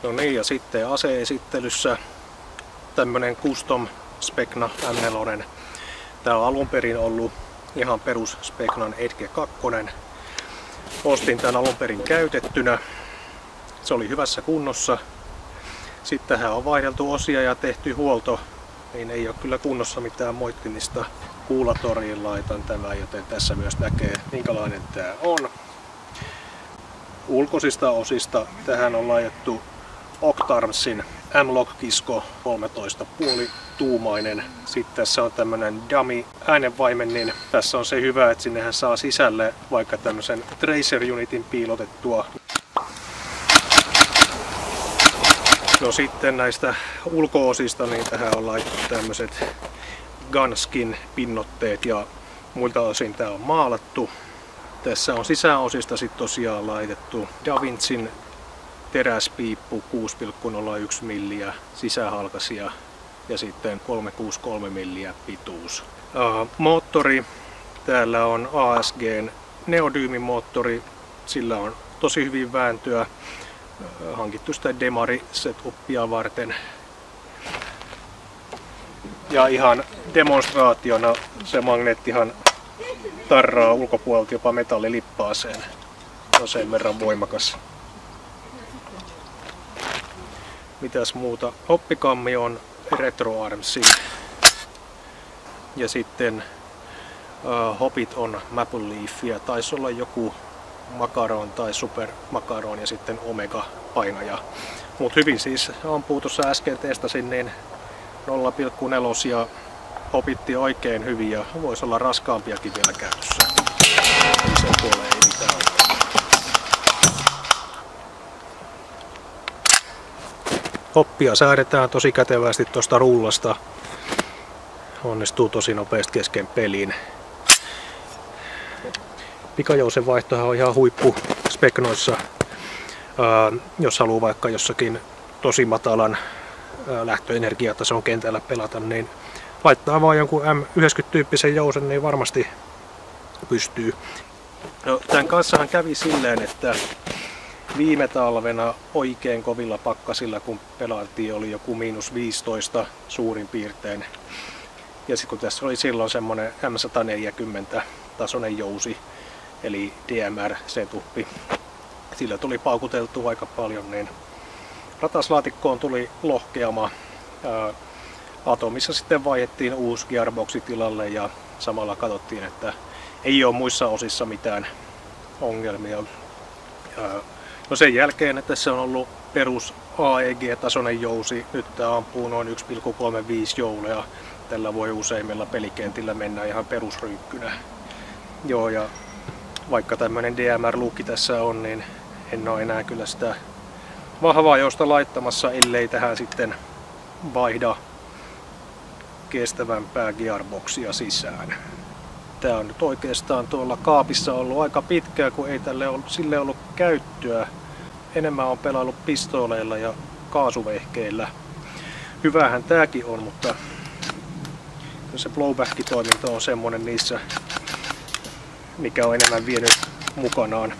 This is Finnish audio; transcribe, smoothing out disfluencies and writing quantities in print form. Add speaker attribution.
Speaker 1: No niin, ja sitten ase-esittelyssä tämmönen Custom Specna M4. Tää on alun perin ollut ihan perus Specnan Edge 2. Ostin tän alun perin käytettynä. Se oli hyvässä kunnossa. Sitten tähän on vaihdeltu osia ja tehty huolto, niin ei ole kyllä kunnossa mitään moittimista. Kuulatoriin laitan tämän, joten tässä myös näkee minkälainen tää on. Ulkoisista osista tähän on laitettu Octarmsin M-Log-kisko 13,5 tuumainen. Sitten tässä on tämmönen dummy äänenvaimen, niin tässä on se hyvä, että sinnehän saa sisälle vaikka tämmösen tracer unitin piilotettua. No sitten näistä ulko-osista, niin tähän on laitettu tämmöiset Gunskin pinnotteet ja muilta osin tää on maalattu. Tässä on sisäosista sitten tosiaan laitettu Davincin teräspiippu 6,01 milliä sisähalkaisia ja sitten 363 milliä pituus. Moottori, täällä on ASGn neodyymimoottori, sillä on tosi hyvin vääntöä. Hankittu sitä Demari setupia varten. Ja ihan demonstraationa se magneettihan tarraa ulkopuolelta jopa metallilippaaseen. Se on sen verran voimakas. Mitäs muuta? Hoppikammi on RetroArmsin. Ja sitten hopit on Maple Leafia. Taisi olla joku Makaron tai Super Makaron ja sitten Omega painaja. Mut hyvin siis ampuu, tuossa äsken testasin, niin 0,4 ja hopitti oikein hyvin ja voisi olla raskaampiakin vielä käytössä. Sen puoleen ei mitään. Hoppia säädetään tosi kätevästi tuosta rullasta. Onnistuu tosi nopeasti kesken peliin. Pikajousen vaihtohan on ihan huippu Specnoissa. Jos haluaa vaikka jossakin tosi matalan lähtöenergiatason kentällä pelata, niin laittaa vaan jonkun M90-tyyppisen jousen, niin varmasti pystyy. No, tämän kanssahan kävi silleen, että viime talvena oikein kovilla pakkasilla, kun pelattiin, oli joku -15 suurin piirtein. Ja sitten kun tässä oli silloin semmonen M140 tasoinen jousi, eli DMR-setuppi, sillä tuli paukuteltua aika paljon, niin rataslaatikkoon tuli lohkeama. Atomissa sitten vaihdettiin uusi gearboxi tilalle ja samalla katsottiin, että ei ole muissa osissa mitään ongelmia. No sen jälkeen, että tässä on ollut perus AEG-tasoinen jousi, nyt tämä ampuu noin 1,35 joulea. Tällä voi useimmilla pelikentillä mennä ihan perusryykkynä. Joo, ja vaikka tämmönen DMR-luukki tässä on, niin en ole enää kyllä sitä vahvaa jousta laittamassa, ellei tähän sitten vaihda kestävämpää gearboxia sisään. Tää on nyt oikeastaan tuolla kaapissa ollut aika pitkään, kun ei sille ollut käyttöä. Enemmän on pelaillut pistooleilla ja kaasuvehkeillä. Hyvähän tääkin on, mutta se blowback-toiminta on semmonen niissä, mikä on enemmän vienyt mukanaan.